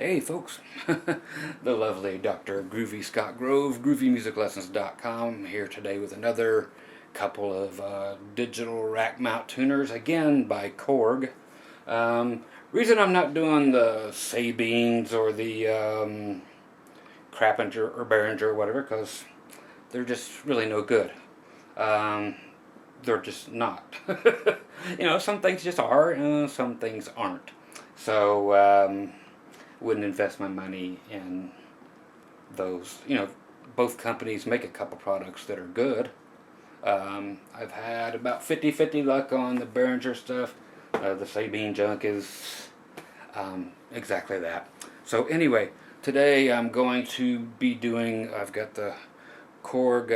Hey folks, the lovely Dr. Groovy Scott Grove, GroovyMusicLessons.com, here today with another couple of digital rack mount tuners, again by Korg. Reason I'm not doing the Sabines or the Crappinger or Behringer or whatever, because they're just really no good. They're just not. Some things just are, and some things aren't. So, wouldn't invest my money in those. Both companies make a couple products that are good. I've had about 50-50 luck on the Behringer stuff. The Sabine junk is exactly that. So anyway, today I'm going to be doing, I've got the Korg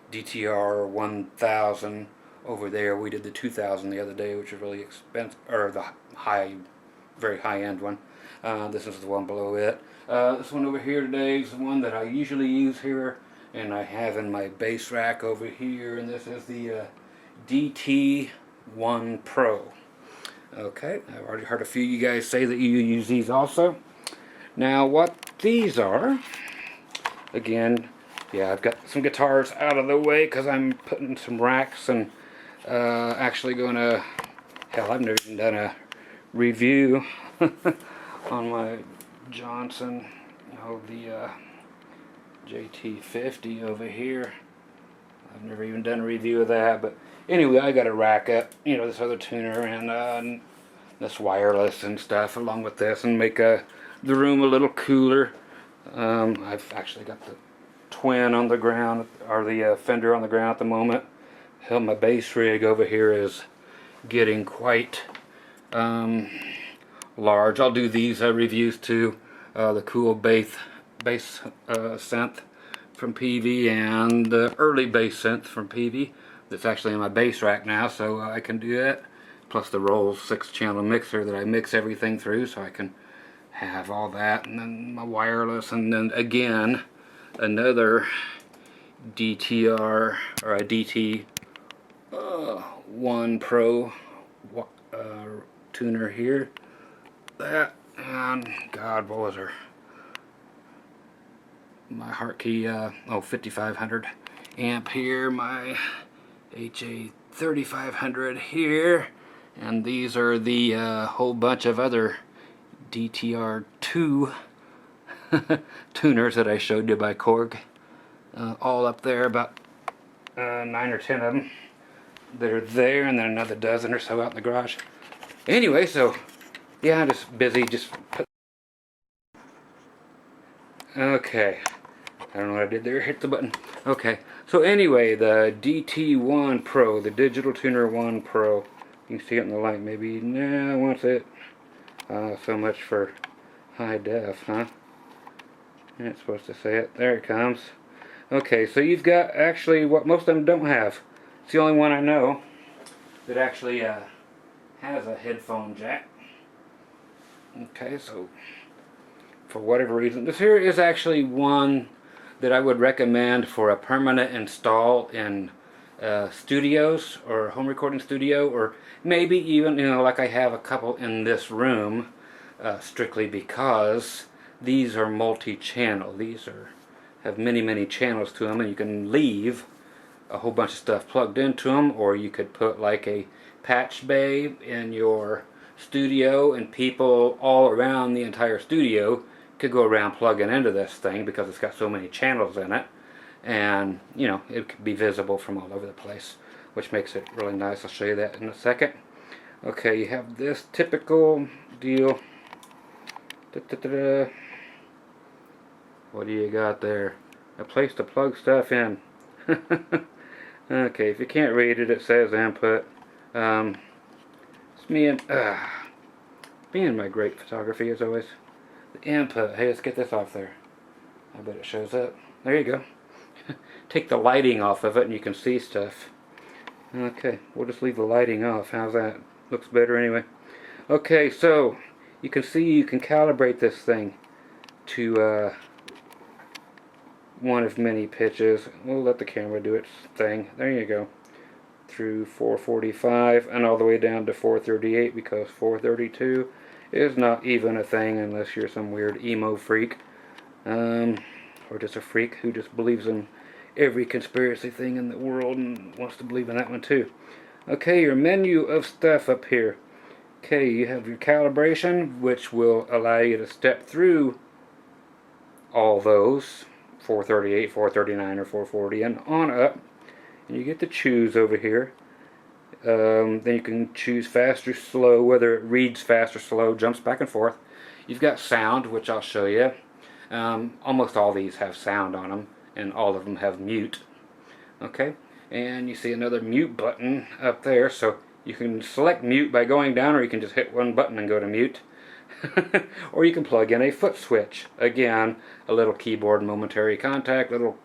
DT-1PRO over there. We did the 2000 the other day, which is really expensive, or the very high-end one. This is the one below it. This one over here today is the one that I usually use here, and I have in my bass rack over here, and this is the DT-1PRO. Okay, I've already heard a few of you guys say that you use these also. Now what these are, again, yeah, I've got some guitars out of the way because I'm putting some racks and actually going to, hell, I've never even done a review on my Johnson, the JT-50 over here. I've never even done a review of that, but anyway, I got a rack up, this other tuner and this wireless and stuff along with this, and make the room a little cooler. I've actually got the twin on the ground, or the Fender on the ground at the moment. Hell, my bass rig over here is getting quite large. I'll do these reviews too. The cool bass synth from PV and the early bass synth from PV that's actually in my bass rack now, so I can do that. Plus the Rolls 6-channel mixer that I mix everything through, so I can have all that, and then my wireless, and then again another DTR or a DT-1PRO tuner here. That, and God, what was her? My Hartkey 5500 amp here, my HA 3500 here, and these are the whole bunch of other DTR2 tuners that I showed you by Korg, all up there, about 9 or 10 of them. They're there, and then another dozen or so out in the garage. Anyway, so yeah, I'm just busy, okay, I don't know what I did there, hit the button. Okay, so anyway, the DT-1PRO, the Digital Tuner 1 Pro. You can see it in the light, maybe. Nah, what's it? So much for high def, huh? It's supposed to say it. There it comes. Okay, so you've got actually what most of them don't have. It's the only one I know that actually has a headphone jack. Okay, so for whatever reason, this here is actually one that I would recommend for a permanent install in studios or home recording studio, or maybe even, like I have a couple in this room, strictly because these are multi-channel. These have many channels to them, and you can leave a whole bunch of stuff plugged into them, or you could put like a patch bay in your studio, and people all around the entire studio could go around plugging into this thing because it's got so many channels in it, and it could be visible from all over the place, which makes it really nice. I'll show you that in a second. Okay, you have this typical deal. What do you got there? A place to plug stuff in. Okay, if you can't read it, it says input. It's me and my great photography as always. The input. Hey, let's get this off there. I bet it shows up. There you go. Take the lighting off of it and you can see stuff. Okay, we'll just leave the lighting off. How's that? Looks better anyway. Okay, so you can see you can calibrate this thing to one of many pitches. We'll let the camera do its thing. There you go. Through 445 and all the way down to 438, because 432 is not even a thing unless you're some weird emo freak. Or just a freak who just believes in every conspiracy thing in the world and wants to believe in that one too. Okay, your menu of stuff up here. Okay, you have your calibration, which will allow you to step through all those, 438, 439, or 440, and on up. And you get to choose over here. Then you can choose fast or slow, whether it reads fast or slow, jumps back and forth. You've got sound, which I'll show you. Almost all these have sound on them, and all of them have mute. Okay, and you see another mute button up there, so you can select mute by going down, or you can just hit one button and go to mute. Or you can plug in a foot switch. Again, a little keyboard momentary contact, little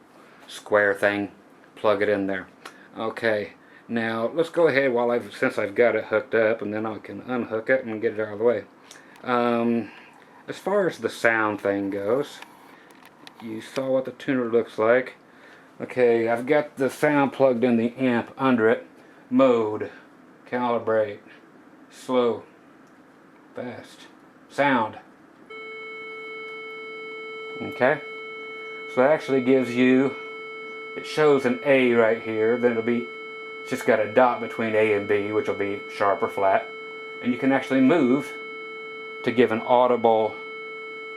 square thing. Plug it in there. Okay, now let's go ahead since I've got it hooked up, and then I can unhook it and get it out of the way. As far as the sound thing goes, you saw what the tuner looks like. Okay, I've got the sound plugged in the amp under it. Mode, calibrate, slow, fast, sound. Okay, so that actually gives you, it shows an A right here, then it's just got a dot between A and B, which will be sharp or flat, and you can actually move to give an audible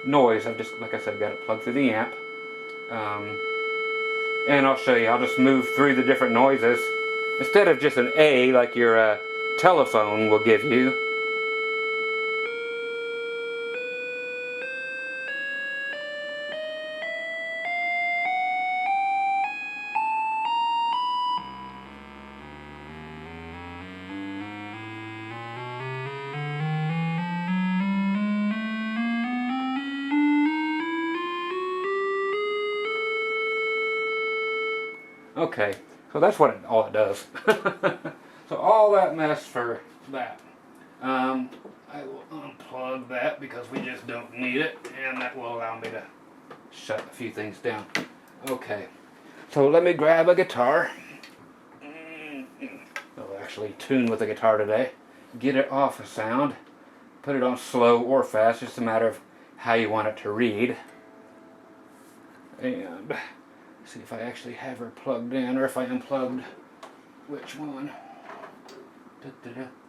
noise. I've just, like I said, got it plugged through the amp. And I'll show you, I'll just move through the different noises. Instead of just an A like your telephone will give you, okay, so that's what all it does. So all that mess for that. I will unplug that because we just don't need it, and that will allow me to shut a few things down. Okay, so let me grab a guitar. I'll actually tune with the guitar today. Get it off of sound. Put it on slow or fast, just a matter of how you want it to read. And see if I actually have her plugged in, or if I unplugged which one.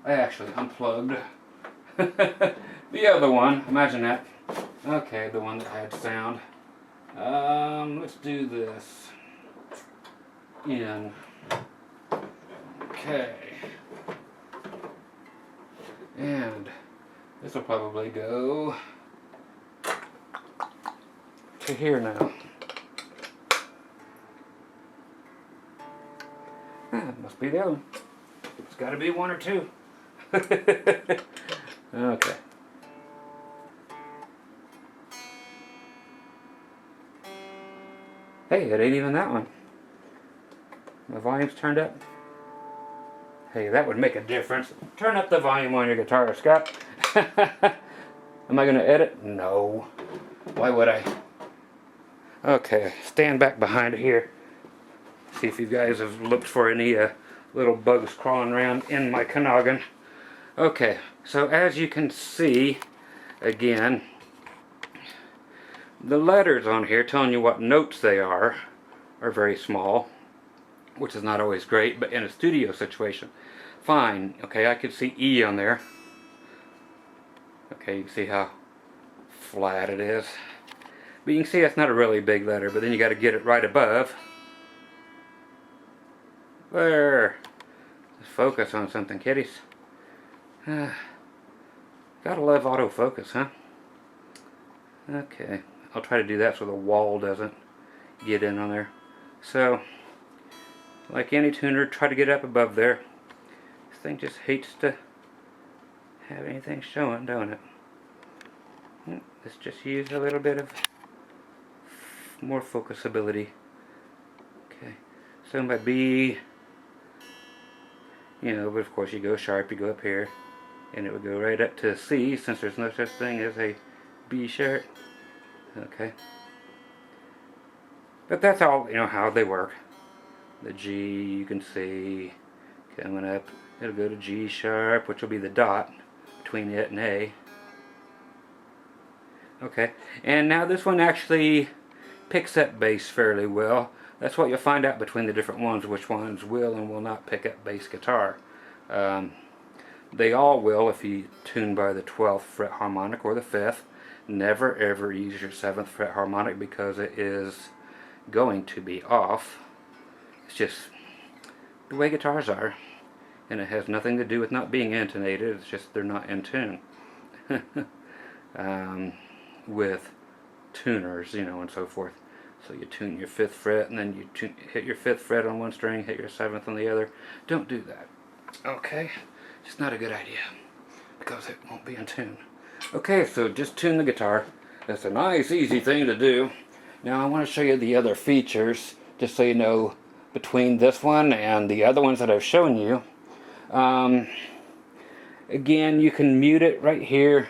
I actually unplugged the other one. Imagine that. Okay, the one that had sound. Let's do this. In. Okay. And this will probably go to here now. Must be the other one. It's got to be one or two. Okay. Hey, it ain't even that one. The volume's turned up. Hey, that would make a difference. Turn up the volume on your guitar, Scott. Am I going to edit? No. Why would I? Okay, stand back behind here. See if you guys have looked for any little bugs crawling around in my noggin. Okay, so as you can see, again, the letters on here telling you what notes they are very small, which is not always great, but in a studio situation, fine. Okay, I could see E on there. Okay, you can see how flat it is. But you can see that's not a really big letter, but then you got to get it right above. There. Let's focus on something, kiddies. Gotta love autofocus, huh? Okay. I'll try to do that so the wall doesn't get in on there. So, like any tuner, try to get up above there. This thing just hates to have anything showing, don't it? Let's just use a little bit of more focusability. Okay. So my B, you know, but of course you go sharp, you go up here, and it would go right up to C, since there's no such thing as a B sharp. Okay. But that's all, you know, how they work. The G, you can see, coming up, it'll go to G sharp, which will be the dot between it and A. Okay, and now this one actually picks up bass fairly well. That's what you'll find out between the different ones, which ones will and will not pick up bass guitar. They all will if you tune by the 12th fret harmonic or the 5th. Never ever use your 7th fret harmonic because it is going to be off. It's just the way guitars are, and it has nothing to do with not being intonated. It's just they're not in tune with tuners, you know, and so forth. So you tune your 5th fret, and then you hit your 5th fret on one string, hit your 7th on the other. Don't do that. Okay, it's not a good idea because it won't be in tune. Okay, so just tune the guitar. That's a nice, easy thing to do. Now I want to show you the other features, just so you know between this one and the other ones that I've shown you. Again, you can mute it right here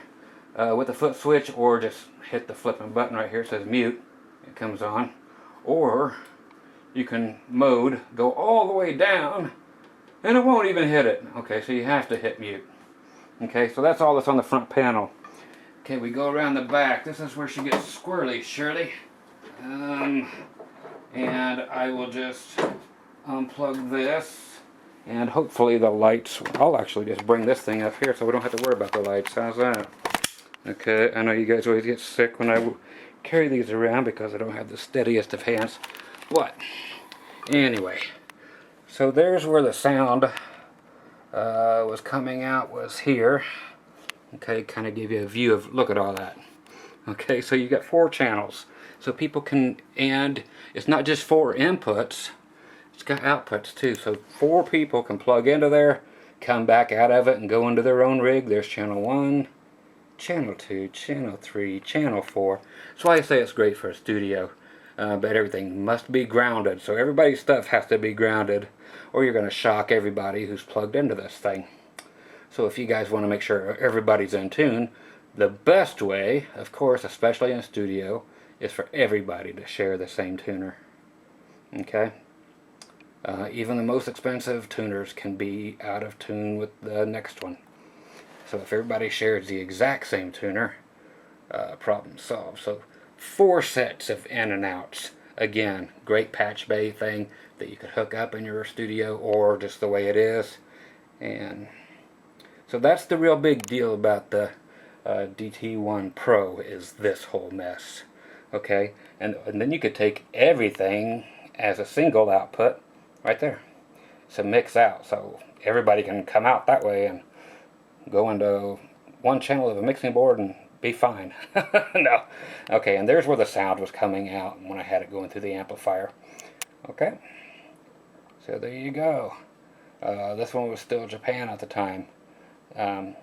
with the foot switch, or just hit the flipping button right here. It says mute. It comes on. Or you can mode, go all the way down, and it won't even hit it. Okay, so you have to hit mute. Okay, so that's all that's on the front panel. Okay, we go around the back. This is where she gets squirrely, Shirley. And I will just unplug this, and hopefully the lights, I'll actually just bring this thing up here so we don't have to worry about the lights. How's that? Okay, I know you guys always get sick when I carry these around because I don't have the steadiest of hands. But anyway, so there's where the sound was coming out, was here. Okay, kind of give you a view of, look at all that. Okay, so you got 4 channels. So people can, and it's not just 4 inputs, it's got outputs too. So 4 people can plug into there, come back out of it, and go into their own rig. There's channel 1, channel 2, channel 3, channel 4. That's why I say it's great for a studio. But everything must be grounded. So everybody's stuff has to be grounded, or you're going to shock everybody who's plugged into this thing. So if you guys want to make sure everybody's in tune, the best way, of course, especially in a studio, is for everybody to share the same tuner. Okay? Even the most expensive tuners can be out of tune with the next one. So if everybody shares the exact same tuner, problem solved. So 4 sets of in and outs. Again, great patch bay thing that you could hook up in your studio, or just the way it is. And so that's the real big deal about the DT-1PRO, is this whole mess. Okay, and then you could take everything as a single output right there. It's a mix out, so everybody can come out that way and go into one channel of a mixing board and be fine. No. Okay, and there's where the sound was coming out when I had it going through the amplifier. Okay, so there you go. This one was still Japan at the time. Of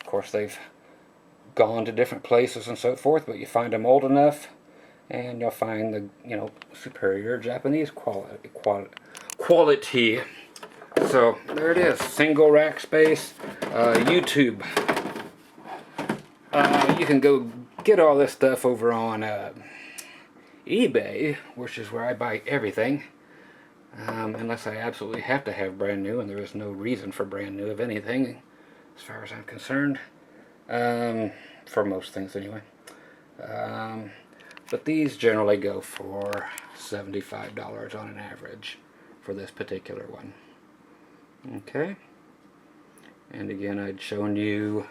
course, they've gone to different places and so forth, but you find them old enough, and you'll find the, you know, superior Japanese quality. So there it is, single rack space, YouTube. You can go get all this stuff over on eBay, which is where I buy everything, unless I absolutely have to have brand new, and there is no reason for brand new of anything, as far as I'm concerned, for most things anyway. But these generally go for $75 on an average for this particular one. Okay, and again, I'd shown you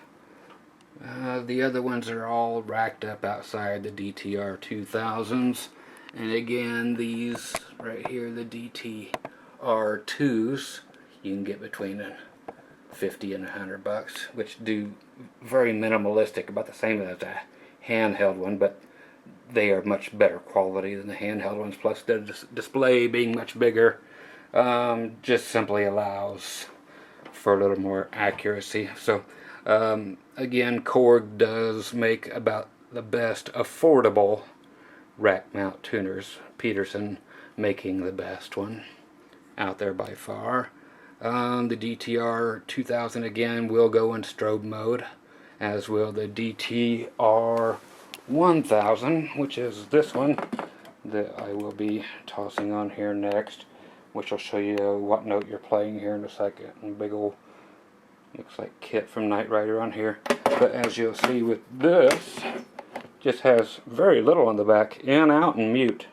the other ones are all racked up outside the DTR 2000s, and again, these right here, the DTR 2s, you can get between $50 and $100, which do very minimalistic, about the same as a handheld one, but they are much better quality than the handheld ones, plus the display being much bigger just simply allows for a little more accuracy. So again, Korg does make about the best affordable rack mount tuners. Peterson making the best one out there by far. The DTR 2000 again will go in strobe mode, as will the DTR 1000, which is this one that I will be tossing on here next, which will show you what note you're playing here in a second. And big old, looks like Kit from Knight Rider on here. But as you'll see with this, just has very little on the back, in, out, and mute.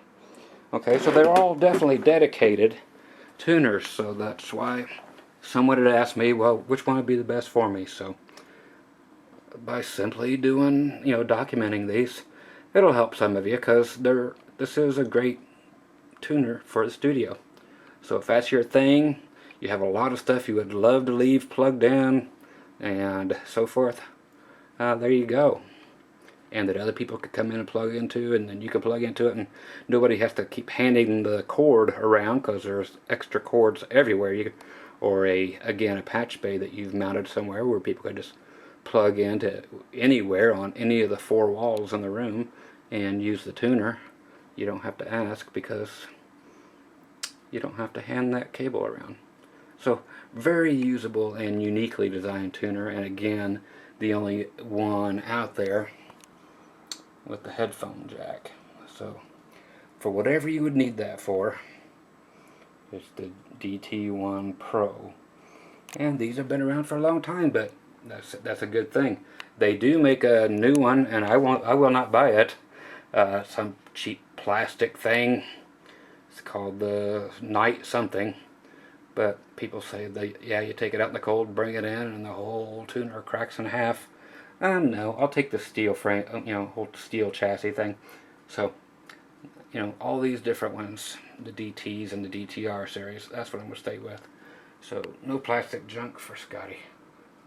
Okay, so they're all definitely dedicated tuners, so that's why someone had asked me, well, which one would be the best for me? So by simply doing, documenting these, it'll help some of you, because this is a great tuner for the studio. So if that's your thing, you have a lot of stuff you would love to leave plugged in and so forth, there you go. And that other people could come in and plug into, and then you can plug into it, and nobody has to keep handing the cord around, because there's extra cords everywhere. Or again, a patch bay that you've mounted somewhere where people could just plug into anywhere on any of the 4 walls in the room and use the tuner. You don't have to ask, because you don't have to hand that cable around. So very usable and uniquely designed tuner, and again, the only one out there with the headphone jack. So for whatever you would need that for, it's the DT-1PRO. And these have been around for a long time, but that's a good thing. They do make a new one, and I will not buy it. Some cheap plastic thing. It's called the Night something. But people say you take it out in the cold, bring it in, and the whole tuner cracks in half. No, I'll take the steel frame, whole steel chassis thing. So, all these different ones, the DTs and the DTR series, that's what I'm going to stay with. So, no plastic junk for Scotty.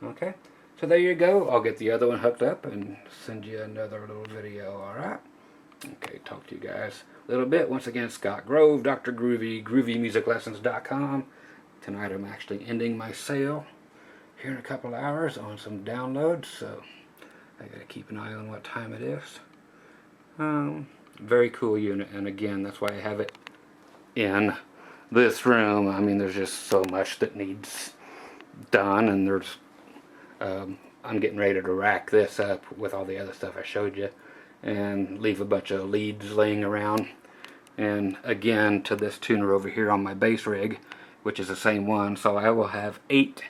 Okay, so there you go. I'll get the other one hooked up and send you another little video, alright? Okay, talk to you guys a little bit. Once again, Scott Grove, Dr. Groovy, GroovyMusicLessons.com. Tonight I'm actually ending my sale here in a couple of hours on some downloads, so I gotta keep an eye on what time it is. Very cool unit, and again, that's why I have it in this room. I mean, there's just so much that needs done, and I'm getting ready to rack this up with all the other stuff I showed you and leave a bunch of leads laying around. And again, to this tuner over here on my bass rig, which is the same one, so I will have 8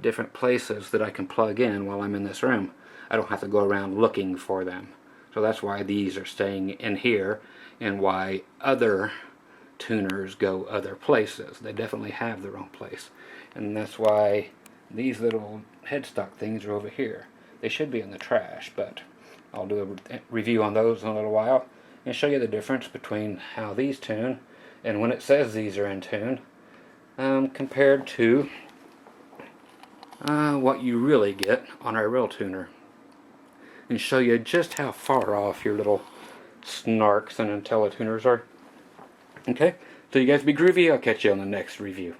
different places that I can plug in while I'm in this room. I don't have to go around looking for them. So that's why these are staying in here, and why other tuners go other places. They definitely have their own place. And that's why these little headstock things are over here. They should be in the trash, but I'll do a review on those in a little while and show you the difference between how these tune and when it says these are in tune, compared to what you really get on our real tuner, and show you just how far off your little snarks and IntelliTuners are. Okay, so you guys be groovy. I'll catch you on the next review.